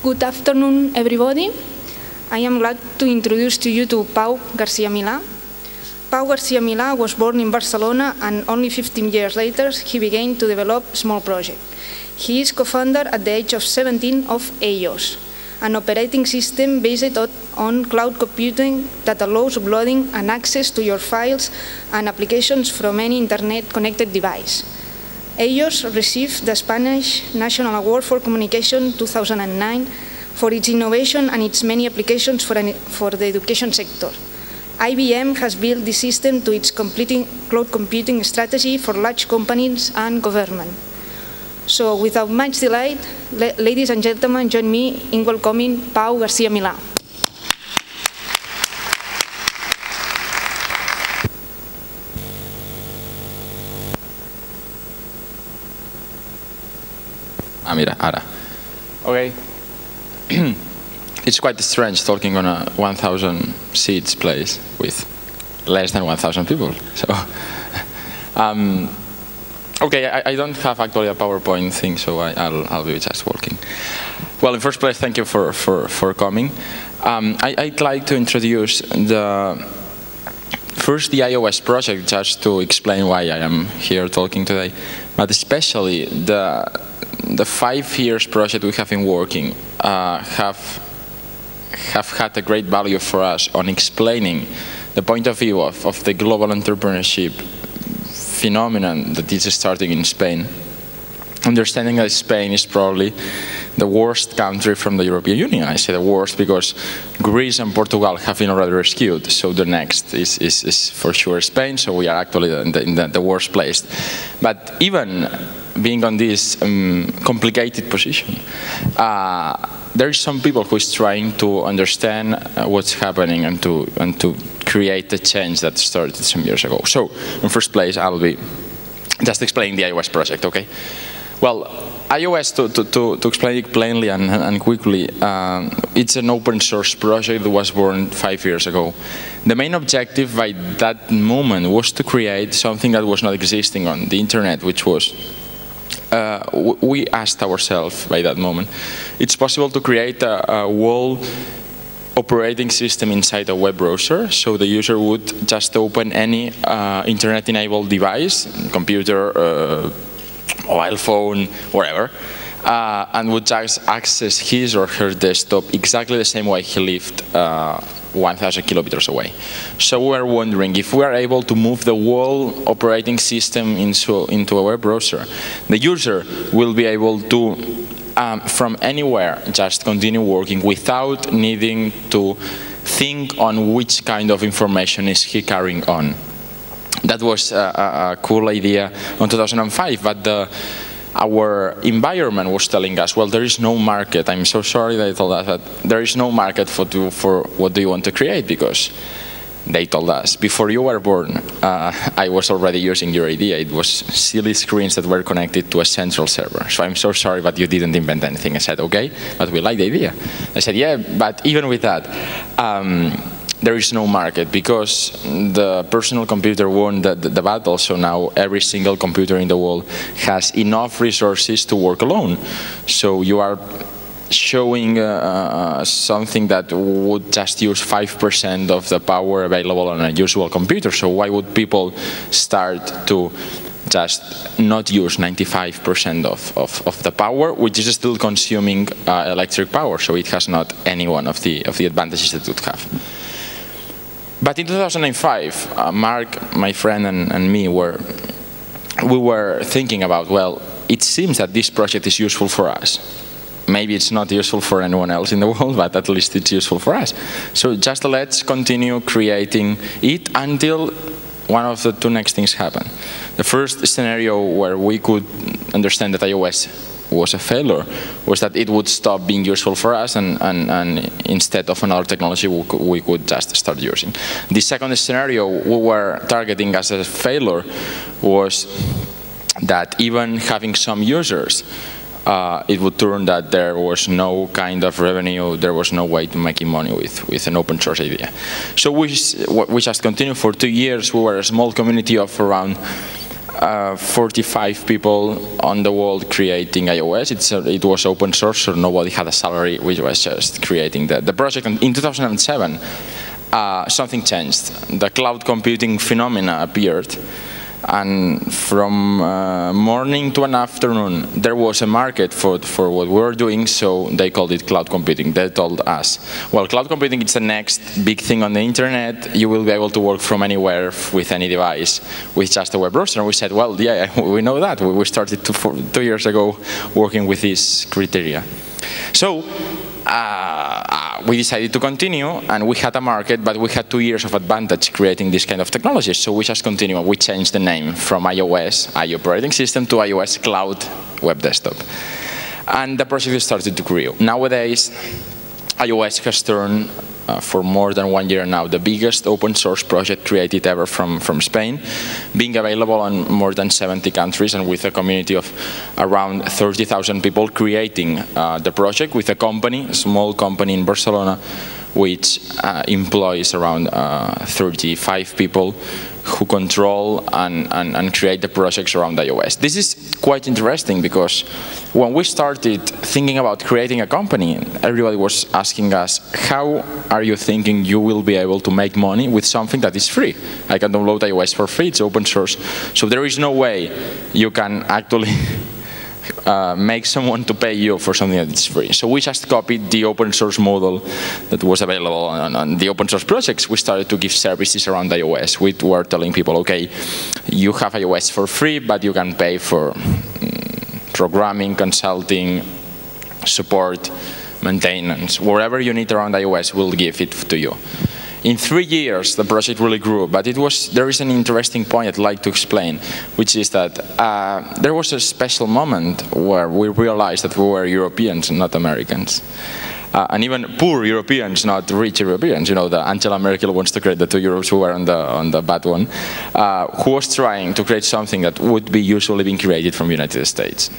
Good afternoon, everybody. I am glad to introduce to you to Pau Garcia-Milà. Pau Garcia-Milà was born in Barcelona, and only 15 years later he began to develop small projects. He is co-founder at the age of 17 of EyeOs, an operating system based on cloud computing that allows uploading and access to your files and applications from any internet-connected device. EyeOs received the Spanish National Award for Communication 2009 for its innovation and its many applications for the education sector. IBM has built this system to its cloud computing strategy for large companies and government. So without much delay, ladies and gentlemen, join me in welcoming Pau Garcia-Milà. Mira, ara. Okay. It's quite strange talking on a 1,000 seats place with less than 1,000 people. So, okay, I don't have actually a PowerPoint thing, so I'll be just walking. Well, in first place, thank you for coming. I'd like to introduce first the EyeOs project, just to explain why I am here talking today, but especially the 5 years project we have been working have had a great value for us on explaining the point of view of the global entrepreneurship phenomenon that is starting in Spain. Understanding that Spain is probably the worst country from the European Union. I say the worst because Greece and Portugal have been already rescued, so the next is for sure Spain, so we are actually in the worst place. But even being on this complicated position, there is some people who is trying to understand what's happening and to create the change that started some years ago. So, in first place, I'll be just explaining the EyeOs project, okay? Well, EyeOs, to explain it plainly and quickly, it's an open source project that was born 5 years ago. The main objective by that moment was to create something that was not existing on the internet, which was we asked ourselves by that moment, it's possible to create a whole operating system inside a web browser, so the user would just open any internet-enabled device, computer, mobile phone, whatever, and would just access his or her desktop exactly the same way he lived 1,000 kilometers away. So we're wondering if we are able to move the whole operating system into a web browser, the user will be able to, from anywhere, just continue working without needing to think on which kind of information is he carrying on. That was a cool idea in 2005, but our environment was telling us, well, there is no market. I'm so sorry they told us that there is no market for what do you want to create, because they told us, before you were born, I was already using your idea. It was silly screens that were connected to a central server. So I'm so sorry, but you didn't invent anything. I said, okay, but we like the idea. I said, yeah, but even with that, there is no market, because the personal computer won the battle, so now every single computer in the world has enough resources to work alone. So you are showing something that would just use 5% of the power available on a usual computer. So why would people start to just not use 95% of the power, which is still consuming electric power, so it has not any one of the advantages that it would have. But in 2005, Mark, my friend, and me we were thinking about, well, it seems that this project is useful for us. Maybe it's not useful for anyone else in the world, but at least it's useful for us. So just let's continue creating it until one of the two next things happen. The first scenario where we could understand that EyeOs was a failure was that it would stop being useful for us, and instead of another technology we could just start using. The second scenario we were targeting as a failure was that even having some users, it would turn that there was no kind of revenue, there was no way to making money with an open source idea. So we just continued for 2 years. We were a small community of around 45 people on the world creating iOS. It was open source, so nobody had a salary. We was just creating the project. And in 2007, something changed. The cloud computing phenomena appeared. And from morning to an afternoon, there was a market for what we were doing, so they called it cloud computing. They told us, well, cloud computing is the next big thing on the internet. You will be able to work from anywhere with any device with just a web browser. And we said, well, yeah, we know that. We started 2 years ago working with this criteria. So we decided to continue, and we had a market, but we had 2 years of advantage creating this kind of technology. So we just continued. We changed the name from iOS, operating system, to iOS Cloud Web Desktop. And the project started to grow. Nowadays, iOS has turned, for more than 1 year now, the biggest open source project created ever from Spain, being available in more than 70 countries and with a community of around 30,000 people creating the project with a company, a small company in Barcelona, which employs around 35 people who control and create the projects around iOS. This is quite interesting because when we started thinking about creating a company, everybody was asking us, how are you thinking you will be able to make money with something that is free? I can download iOS for free, it's open source. So there is no way you can actually make someone to pay you for something that is free. So we just copied the open source model that was available on the open source projects. We started to give services around iOS. We were telling people, okay, you have iOS for free, but you can pay for programming, consulting, support, maintenance. Whatever you need around iOS, we'll give it to you. In 3 years, the project really grew, but there is an interesting point I'd like to explain, which is that there was a special moment where we realized that we were Europeans and not Americans. And even poor Europeans, not rich Europeans. You know, Angela Merkel wants to create the 2 Europes who were on the bad one, who was trying to create something that would be usually being created from the United States.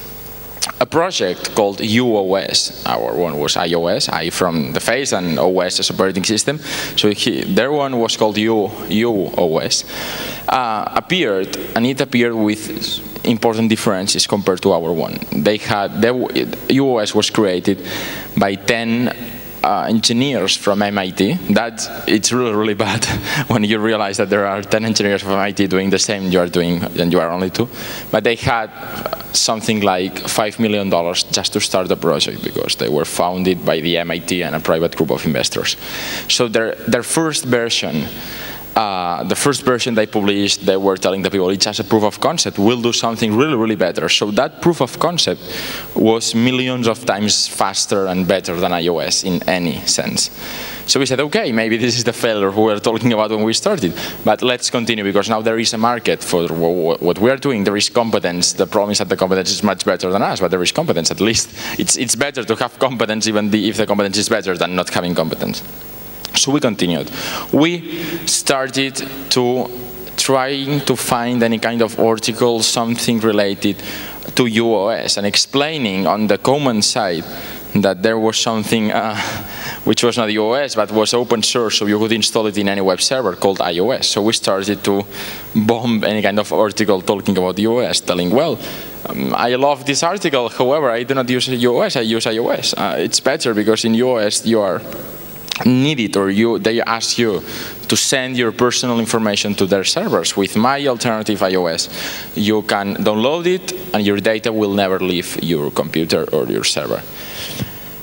A project called EyeOs. Our one was iOS, I from the face, and OS as operating system. So their one was called EyeOs. Appeared, and it appeared with important differences compared to our one. EyeOs was created by 10 engineers from MIT. It's really, really bad when you realize that there are 10 engineers from MIT doing the same you are doing, and you are only 2. But they had something like $5 million just to start the project because they were founded by the MIT and a private group of investors. So their first version, the first version they published, they were telling the people it's just a proof of concept. We'll do something really, really better. So that proof of concept was millions of times faster and better than iOS in any sense. So we said, okay, maybe this is the failure we were talking about when we started, but let's continue because now there is a market for what we are doing. There is competence. The problem is that the competence is much better than us, but there is competence at least. It's better to have competence even if the competence is better than not having competence. So we continued. We started trying to find any kind of article, something related to EyeOs, and explaining on the common side that there was something which was not EyeOs, but was open source, so you could install it in any web server called iOS. So we started to bomb any kind of article talking about EyeOs, telling, well, I love this article, however, I do not use EyeOs, I use iOS. It's better because in EyeOs you are needed, or they ask you to send your personal information to their servers. With my alternative iOS, you can download it and your data will never leave your computer or your server.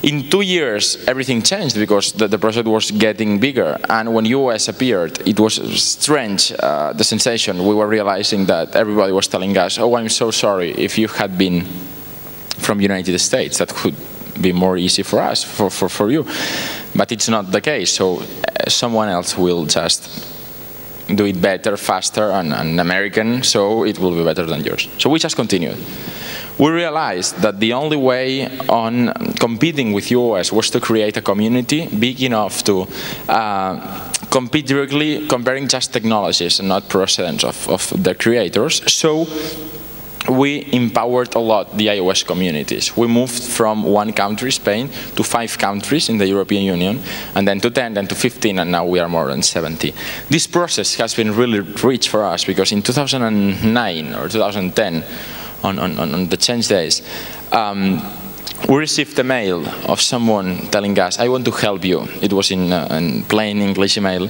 In 2 years, everything changed because the project was getting bigger, and when EyeOs appeared, it was strange, the sensation. We were realizing that everybody was telling us, oh, I'm so sorry, if you had been from the United States, that could be more easy for us, for you. But it's not the case, so someone else will just do it better, faster, and American, so it will be better than yours. So we just continued. We realized that the only way on competing with EyeOs was to create a community big enough to compete directly, comparing just technologies and not precedents of the creators. So we empowered a lot the iOS communities. We moved from 1 country, Spain, to 5 countries in the European Union, and then to 10, then to 15, and now we are more than 70. This process has been really rich for us, because in 2009 or 2010, on the change days, we received a mail of someone telling us, I want to help you. It was in plain English email.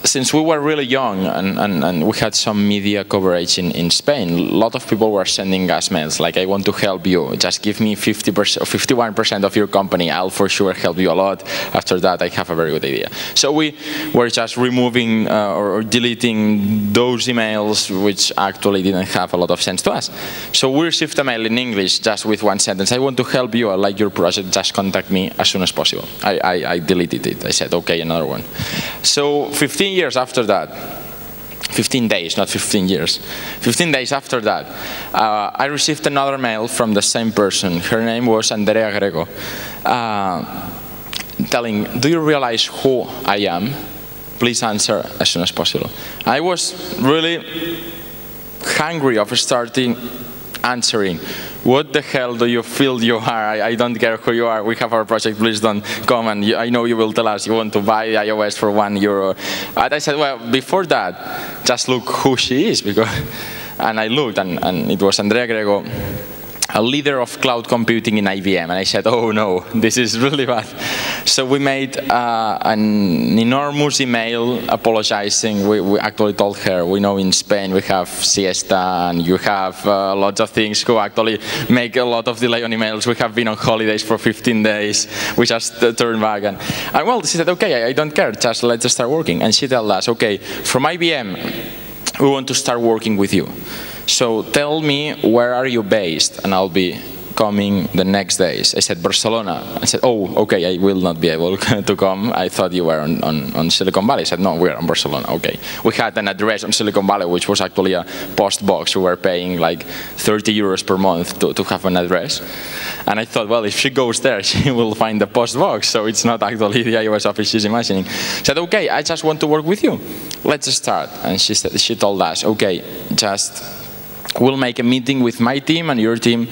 Since we were really young and we had some media coverage in Spain, a lot of people were sending us mails like, I want to help you, just give me 50% or 51% of your company, I'll for sure help you a lot. After that, I have a very good idea. So we were just removing or deleting those emails which actually didn't have a lot of sense to us. So we received a mail in English just with 1 sentence, I want to help you, I like your project, just contact me as soon as possible. I deleted it, I said, okay, another one. So 15 years after that, 15 days, not 15 years, 15 days after that, I received another mail from the same person. Her name was Andrea Grego, telling, do you realize who I am? Please answer as soon as possible. I was really hungry of starting answering. What the hell do you feel you are? I don't care who you are. We have our project. Please don't come. And I know you will tell us you want to buy iOS for €1. And I said, well, before that, just look who she is. And I looked, and it was Andrea Grego, a leader of cloud computing in IBM. And I said, oh no, this is really bad. So we made an enormous email apologizing. We actually told her, we know in Spain we have siesta and you have lots of things who actually make a lot of delay on emails. We have been on holidays for 15 days. We just turned back. And well, she said, okay, I don't care, just let's start working. And she told us, okay, from IBM, we want to start working with you. So tell me, where are you based? And I'll be coming the next days. I said, Barcelona. I said, oh, okay, I will not be able to come. I thought you were on Silicon Valley. I said, no, we're in Barcelona. Okay. We had an address on Silicon Valley, which was actually a post box. We were paying like 30 euros per month to have an address. And I thought, well, if she goes there, she will find the post box. So it's not actually the iOS office she's imagining. I said, okay, I just want to work with you. Let's start. And she told us, okay, we'll make a meeting with my team and your team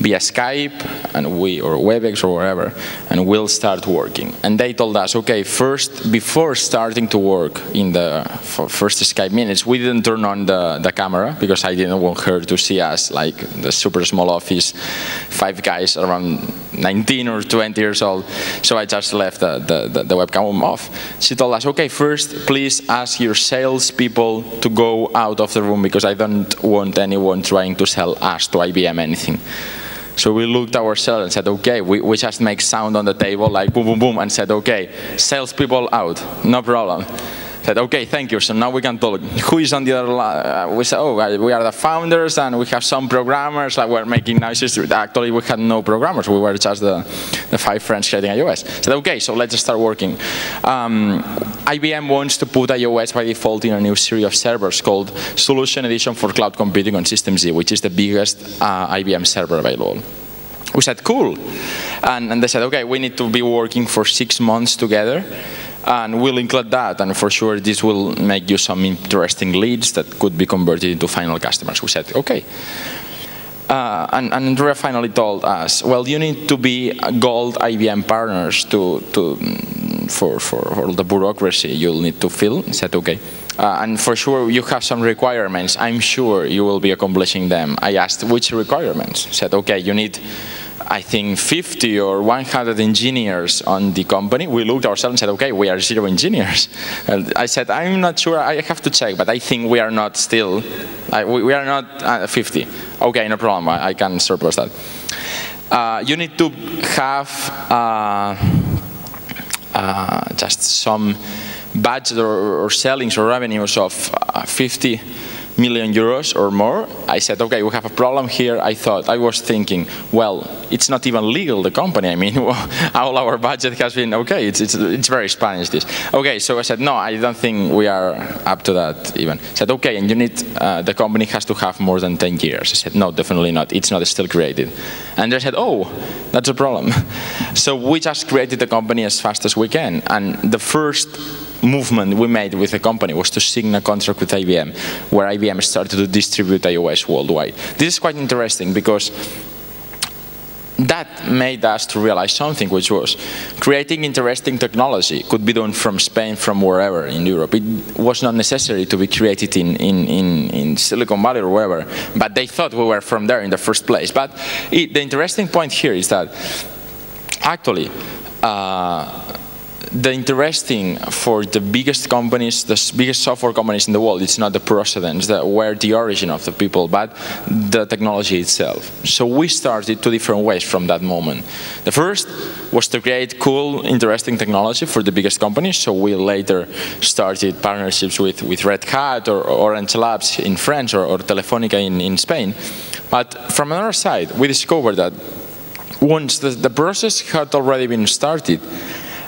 via Skype or WebEx or wherever, and we'll start working. And they told us, okay, first, before starting to work in the first Skype minutes, we didn't turn on the camera because I didn't want her to see us like the super small office, 5 guys around 19 or 20 years old. So I just left the webcam off. She told us, okay, first, please ask your salespeople to go out of the room because I don't want anyone trying to sell us to IBM anything. So we looked ourselves and said, okay, we just make sound on the table like boom, boom, boom, and said, okay, salespeople out, no problem. Said, okay, thank you, so now we can talk. Who is on the other line? We said, oh, we are the founders and we have some programmers, like we're making noises. Actually, we had no programmers, we were just the 5 friends creating iOS. Said, okay, so let's start working. IBM wants to put iOS by default in a new series of servers called Solution Edition for Cloud Computing on System Z, which is the biggest IBM server available. We said, cool. And they said, okay, we need to be working for 6 months together. And we'll include that, and for sure this will make you some interesting leads that could be converted into final customers. We said, okay. And Andrea finally told us, well, you need to be gold IBM partners for all the bureaucracy you'll need to fill. I said, okay. And for sure you have some requirements. I'm sure you will be accomplishing them. I asked, which requirements? I said, okay, you need, I think, 50 or 100 engineers on the company. We looked ourselves and said, okay, we are 0 engineers. And I said, I'm not sure, I have to check, but I think we are not still, we are not 50. Okay, no problem, I can surplus that. You need to have just some budget or sellings or revenues of 50 million euros or more. I said, okay, we have a problem here. I was thinking, well, it's not even legal, the company. I mean, all our budget has been, okay, it's very Spanish, this. Okay, so I said, no, I don't think we are up to that even. I said, okay, and you need, the company has to have more than 10 years. I said, no, definitely not. It's not still created. And they said, oh, that's a problem. So we just created the company as fast as we can. And the first movement we made with the company was to sign a contract with IBM, where IBM started to distribute iOS worldwide. This is quite interesting because that made us to realize something, which was creating interesting technology could be done from Spain, from wherever in Europe. It was not necessary to be created in Silicon Valley or wherever, but they thought we were from there in the first place. But the interesting point here is that actually the interesting for the biggest companies, the biggest software companies in the world, it's not the precedents, where the origin of the people, but the technology itself. So we started two different ways from that moment. The first was to create cool, interesting technology for the biggest companies. So we later started partnerships with Red Hat or Orange Labs in France or Telefónica in Spain. But from another side, we discovered that once the process had already been started,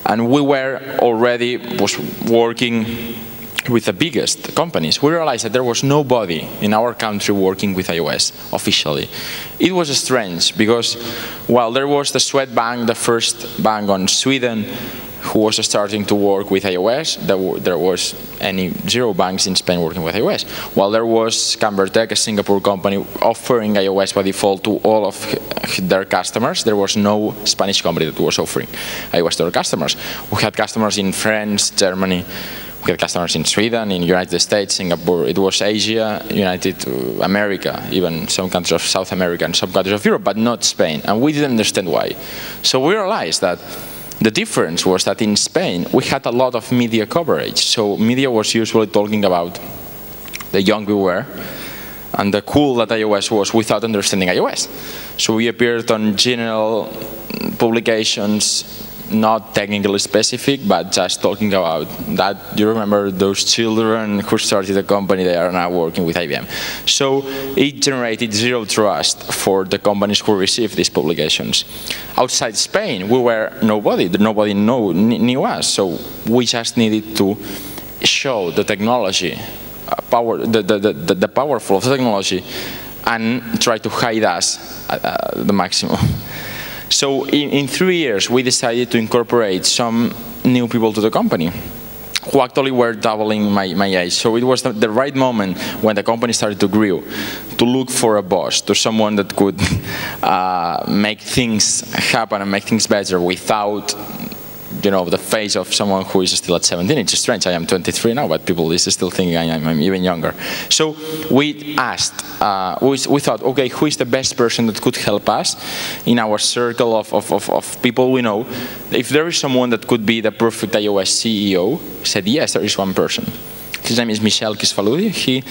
and we were already working with the biggest companies, we realized that there was nobody in our country working with iOS officially. It was strange because while there was the Swedbank, the first bank on Sweden, who was starting to work with iOS, there was zero banks in Spain working with iOS. While there was Cambertech, a Singapore company, offering iOS by default to all of their customers, there was no Spanish company that was offering iOS to their customers. We had customers in France, Germany, we had customers in Sweden, in United States, Singapore. It was Asia, United America, even some countries of South America and some countries of Europe, but not Spain. And we didn't understand why. So we realized that the difference was that in Spain, we had a lot of media coverage. So media was usually talking about the young we were and the cool that iOS was without understanding iOS. So we appeared on general publications, not technically specific, but just talking about that. You remember those children who started a company, they are now working with IBM. So it generated zero trust for the companies who received these publications. Outside Spain, we were nobody knew us, so we just needed to show the technology, the powerful of the technology, and try to hide us at the maximum. So in 3 years, we decided to incorporate some new people to the company who actually were doubling my age. So it was the right moment when the company started to grow, to look for a boss, to someone that could make things happen and make things better without, the face of someone who is still at 17. It's strange, I am 23 now, but people is still thinking I'm even younger. So we asked, we thought, okay, who is the best person that could help us in our circle of people we know? If there is someone that could be the perfect iOS CEO, we said, yes, there is one person. His name is Michel Kisfaludi. He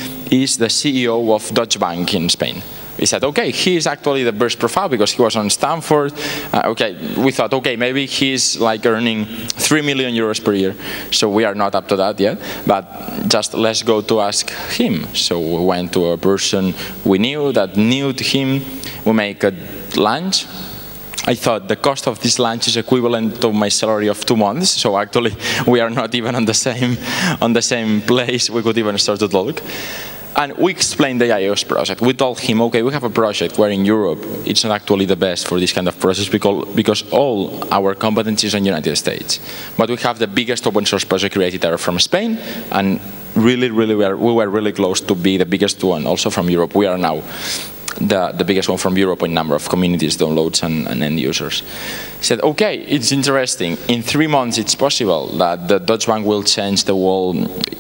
is the CEO of Deutsche Bank in Spain. We said, okay, he is actually the best profile because he was on Stanford. Okay, we thought, okay, maybe he's like earning 3 million euros per year. So we are not up to that yet, but just let's go to ask him. So we went to a person we knew that knew him. We make a lunch. I thought the cost of this lunch is equivalent to my salary of 2 months. So actually, we are not even on the same place. We could even start to talk. And we explained the EyeOs project. We told him, okay, we have a project where in Europe, it's not actually the best for this kind of process because all our competencies are in the United States. But we have the biggest open source project created there from Spain, and we were really close to be the biggest one also from Europe. We are now the biggest one from Europe in number of communities, downloads, and end users. He said, okay, it's interesting. In 3 months, it's possible that the Deutsche Bank will change the whole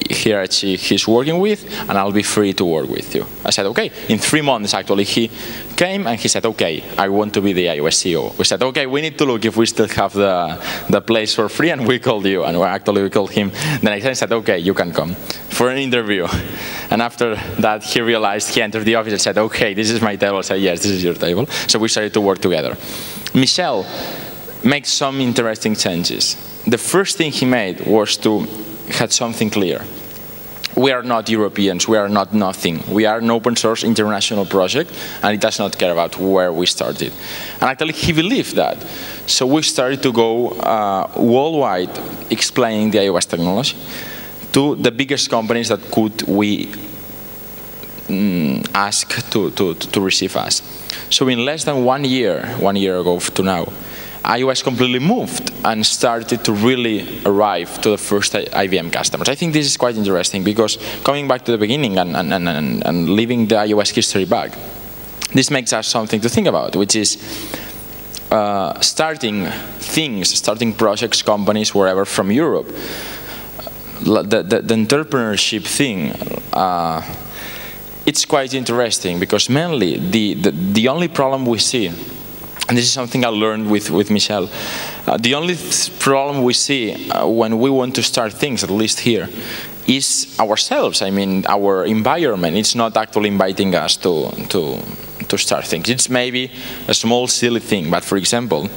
hierarchy he's working with, and I'll be free to work with you. I said, okay. In 3 months, actually, he came and he said, okay, I want to be the iOS CEO. We said, okay, we need to look if we still have the place for free, and we called you, and we called him. Then I said, okay, you can come for an interview. And after that, he realized, he entered the office and said, okay, this is my table. I said, yes, this is your table. So we started to work together. Michel made some interesting changes. The first thing he made was to have something clear. We are not Europeans, we are not nothing. We are an open source international project, and it does not care about where we started. And actually, he believed that. So we started to go worldwide explaining the iOS technology to the biggest companies that could we ask to receive us. So in less than 1 year ago to now, iOS completely moved and started to really arrive to the first IBM customers. I think this is quite interesting because coming back to the beginning and leaving the iOS history back, this makes us something to think about, which is starting projects, companies, wherever from Europe. The entrepreneurship thing, it's quite interesting because mainly the only problem we see, and this is something I learned with Michel, the only problem we see when we want to start things, at least here, is ourselves. I mean, our environment. It's not actually inviting us to start things. It's maybe a small, silly thing, but for example,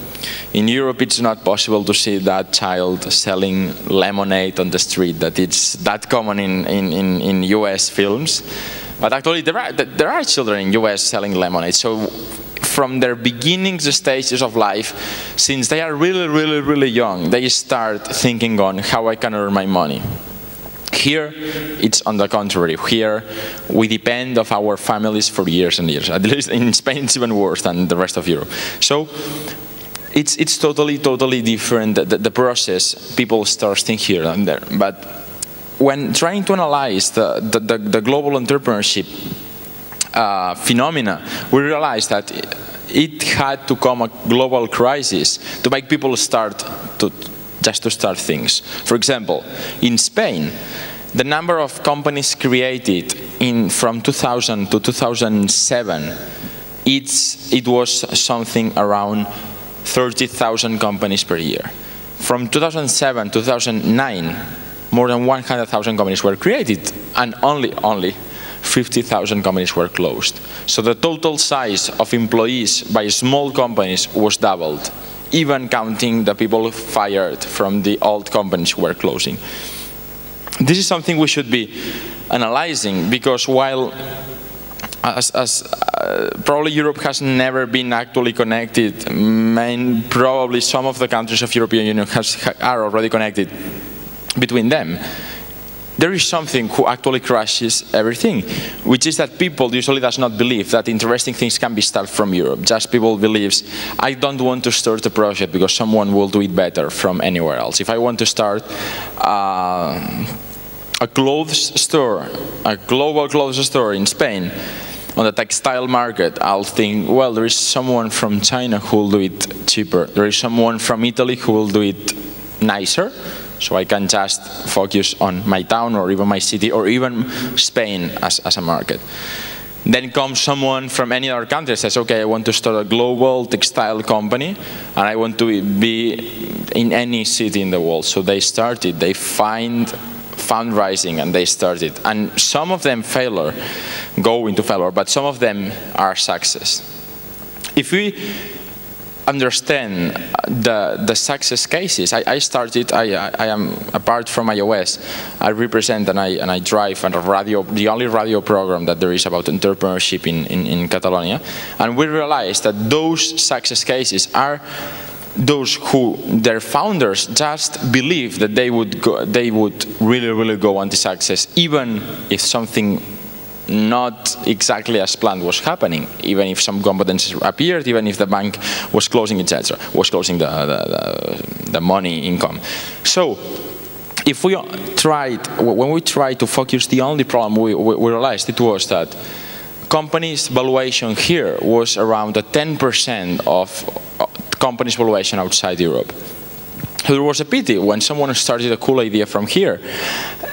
in Europe it's not possible to see that child selling lemonade on the street, that it's that common in US films. But actually there are children in US selling lemonade. So from their beginnings stages of life, since they are really young, they start thinking on how I can earn my money. Here, it's on the contrary. Here, we depend on our families for years and years. At least in Spain, it's even worse than the rest of Europe. So, it's totally different, the process. People start thinking here and there. But when trying to analyze the global entrepreneurship phenomena, we realized that it had to come a global crisis to make people start just to start things. For example, in Spain, the number of companies created from 2000 to 2007, it was something around 30,000 companies per year. From 2007 to 2009, more than 100,000 companies were created, and only 50,000 companies were closed. So the total size of employees by small companies was doubled, even counting the people fired from the old companies who were closing. This is something we should be analyzing, because while probably Europe has never been actually connected, probably some of the countries of European Union are already connected between them, there is something who actually crashes everything, which is that people usually does not believe that interesting things can be started from Europe. Just people believes, I don't want to start a project because someone will do it better from anywhere else. If I want to start a clothes store, a global clothes store in Spain, on the textile market, I'll think, well, there is someone from China who will do it cheaper. There is someone from Italy who will do it nicer. So I can just focus on my town or even my city or even Spain as a market. Then comes someone from any other country and says, okay, I want to start a global textile company and I want to be in any city in the world. So they started, they find fundraising and they started. And some of them go into failure, but some of them are success. If we understand the success cases. I am, apart from iOS, I represent and I drive the only radio program that there is about entrepreneurship in Catalonia, and we realized that those success cases are those who their founders just believe that they would really go on to success, even if something not exactly as planned was happening, even if some competencies appeared, even if the bank was closing, etc., was closing the money income. So, if we when we tried to focus, the only problem we realized it was that companies' valuation here was around 10% of companies' valuation outside Europe. There was a pity when someone started a cool idea from here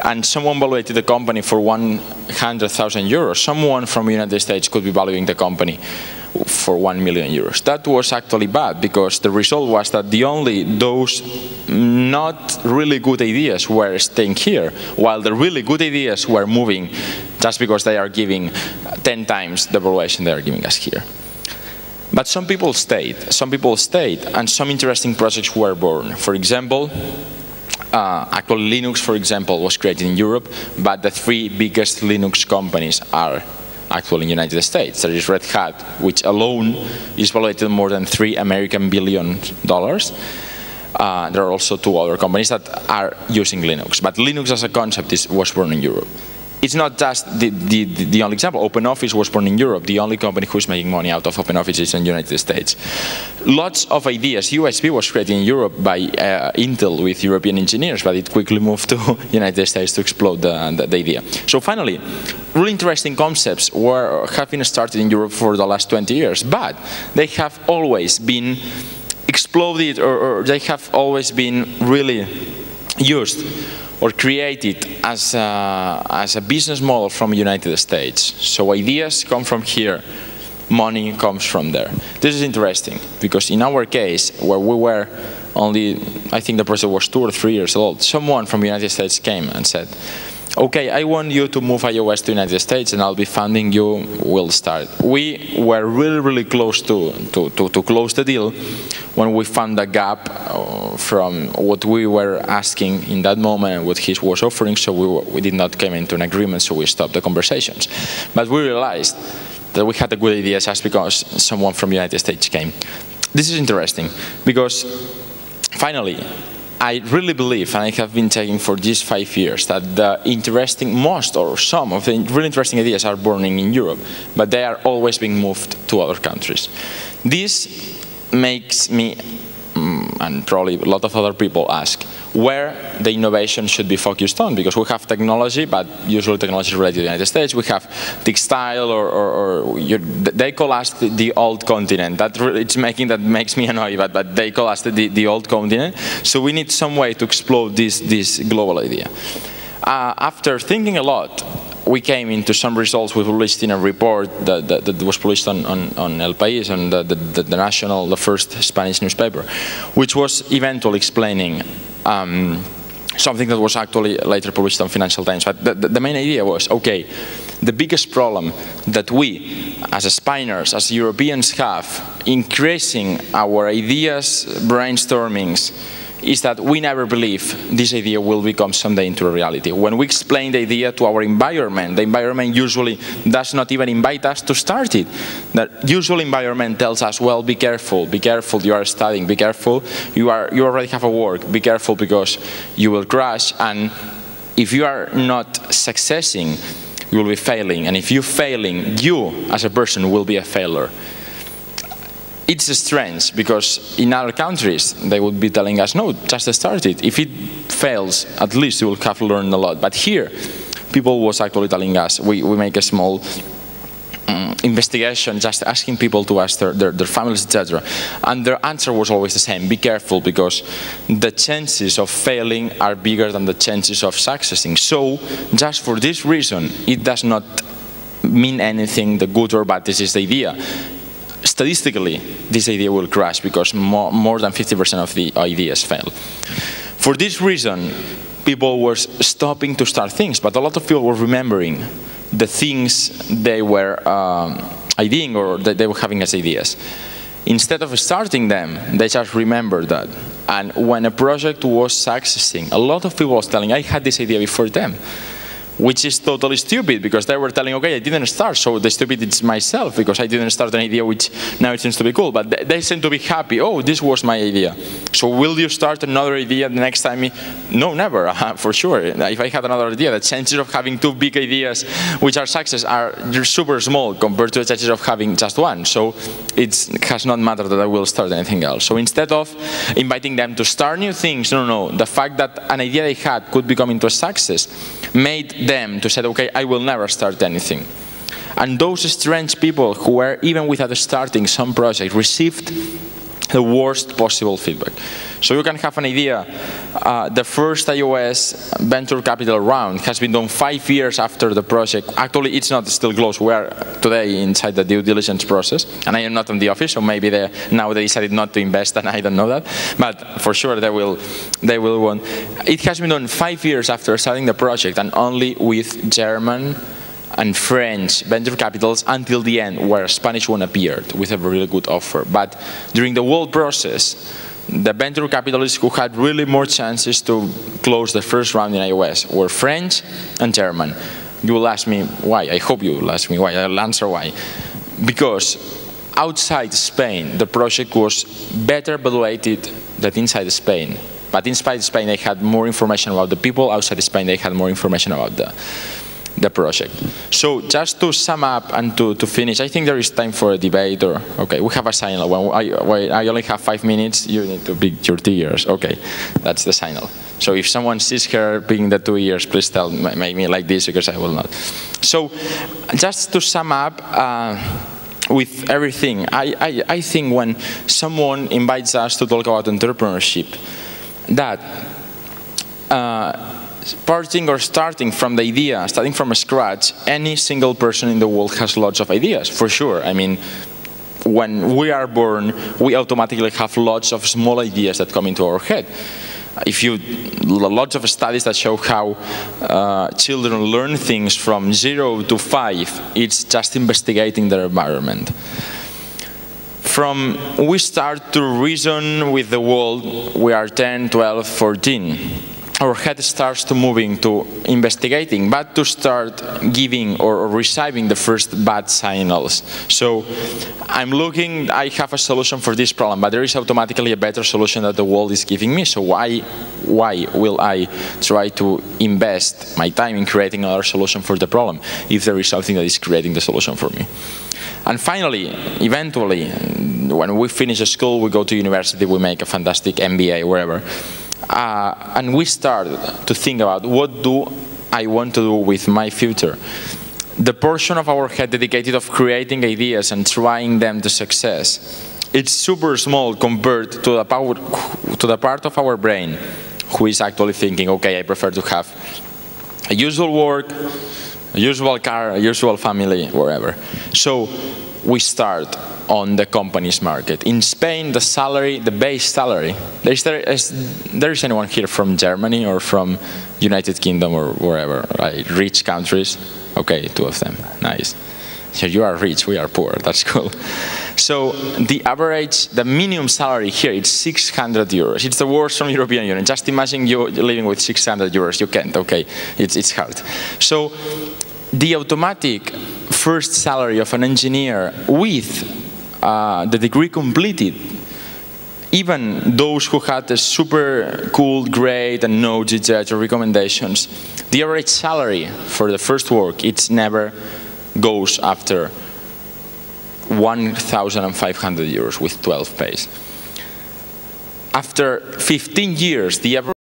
and someone valuated the company for 100,000 euros. Someone from the United States could be valuing the company for 1 million euros. That was actually bad because the result was that those not really good ideas were staying here, while the really good ideas were moving just because they are giving 10 times the valuation they are giving us here. But some people stayed, and some interesting projects were born. For example, actually Linux, for example, was created in Europe, but the 3 biggest Linux companies are actually in the United States. There is Red Hat, which alone is valued more than $3 billion. There are also 2 other companies that are using Linux, but Linux as a concept was born in Europe. it's not just the only example. OpenOffice was born in Europe. The only company who's making money out of OpenOffice is in the United States. Lots of ideas. USB was created in Europe by Intel with European engineers, but it quickly moved to the United States to explode the idea. So finally, really interesting concepts have been started in Europe for the last 20 years, but they have always been exploded, or they have always been really used or created as a business model from the United States. So ideas come from here, money comes from there. This is interesting, because in our case, where we were only, I think the project was 2 or 3 years old, someone from the United States came and said, okay, I want you to move EyeOs to the United States and I'll be funding you, we'll start. We were really, really close to close the deal when we found a gap from what we were asking in that moment and what he was offering, so we did not come into an agreement, so we stopped the conversations. But we realized that we had a good idea just because someone from the United States came. This is interesting, because finally, I really believe, and I have been taking for these 5 years, that the most or some of the really interesting ideas are born in Europe, but they are always being moved to other countries. This makes me, and probably a lot of other people, ask where the innovation should be focused on, because we have technology, but usually technology is related to the United States. We have textile, they call us the old continent. That makes me annoyed, but they call us the old continent. So we need some way to explode this global idea. After thinking a lot, we came into some results we published in a report that was published on El País, on the first Spanish newspaper, which was eventually explaining something that was actually later published on Financial Times. But the main idea was, okay, the biggest problem that we, as Spaniards, as Europeans have, increasing our ideas, brainstormings, is that we never believe this idea will become someday into a reality. When we explain the idea to our environment, the environment usually does not even invite us to start it. The usual environment tells us, well, be careful, you are studying, be careful, you already have a work, be careful because you will crash, and if you are not successing, you will be failing, and if you're failing, you as a person will be a failure. It's strange, because in other countries, they would be telling us, no, just start it. If it fails, at least you will have learned a lot. But here, people was actually telling us, we make a small investigation, just asking people to ask their families, etc. And their answer was always the same, be careful, because the chances of failing are bigger than the chances of succeeding. So, just for this reason, it does not mean anything, the good or bad, this is the idea. Statistically, this idea will crash because more than 50% of the ideas fail. For this reason, people were stopping to start things, but a lot of people were remembering the things they were ideating or that they were having as ideas. Instead of starting them, they just remembered that. And when a project was succeeding, a lot of people were telling, I had this idea before them. Which is totally stupid, because they were telling, okay, I didn't start, so the stupid is myself, because I didn't start an idea which now it seems to be cool. But they seem to be happy, oh, this was my idea. So will you start another idea the next time? No, never, for sure. If I had another idea, the chances of having 2 big ideas which are success are super small compared to the chances of having just one. So it has not mattered that I will start anything else. So instead of inviting them to start new things, no, the fact that an idea they had could become into a success made them to say, okay, I will never start anything. And those strange people who were, even without starting some project, received the worst possible feedback. So you can have an idea, the first EyeOs venture capital round has been done 5 years after the project. Actually, it's not still closed. We are today inside the due diligence process, and I am not in the office, so maybe now they decided not to invest, and I don't know that. But for sure, they will want. It has been done 5 years after starting the project, and only with German and French venture capitals until the end, where a Spanish one appeared with a really good offer. But during the whole process, the venture capitalists who had really more chances to close the first round in EyeOs were French and German. You will ask me why. I hope you will ask me why. I'll answer why. Because outside Spain, the project was better evaluated than inside Spain. But inside Spain, they had more information about the people. Outside Spain, they had more information about the project. So just to sum up and to finish, I think there is time for a debate, or, okay, we have a signal. When I only have 5 minutes, you need to pick your 2 years. Okay, that's the signal. So if someone sees her picking the 2 years, please make me like this, because I will not. So just to sum up, with everything, I think when someone invites us to talk about entrepreneurship, that parting or starting from the idea, starting from scratch, any single person in the world has lots of ideas, for sure. I mean, when we are born, we automatically have lots of small ideas that come into our head. Lots of studies that show how children learn things from 0 to 5, it's just investigating their environment. From we start to reason with the world, we are 10, 12, 14. Our head starts to moving to investigating, but to start giving or receiving the first bad signals. So I'm looking, I have a solution for this problem, but there is automatically a better solution that the world is giving me. So why will I try to invest my time in creating another solution for the problem if there is something that is creating the solution for me? And finally, eventually, when we finish school, we go to university, we make a fantastic MBA, wherever. And we start to think about, what do I want to do with my future? The portion of our head dedicated of creating ideas and trying them to success, it's super small compared to the part of our brain who is actually thinking, okay, I prefer to have a usual work, a usual car, a usual family, wherever. So we start on the company's market. In Spain, the salary, the base salary, there is anyone here from Germany or from United Kingdom or wherever, right? Rich countries? Okay, 2 of them, nice. So you are rich, we are poor, that's cool. So the average, the minimum salary here is 600 euros. It's the worst from European Union. Just imagine you living with 600 euros, you can't, okay, it's hard. So the automatic first salary of an engineer with the degree completed, even those who had a super cool grade and no GJs or recommendations, the average salary for the first work, it never goes after 1,500 euros with 12 pays. After 15 years, the average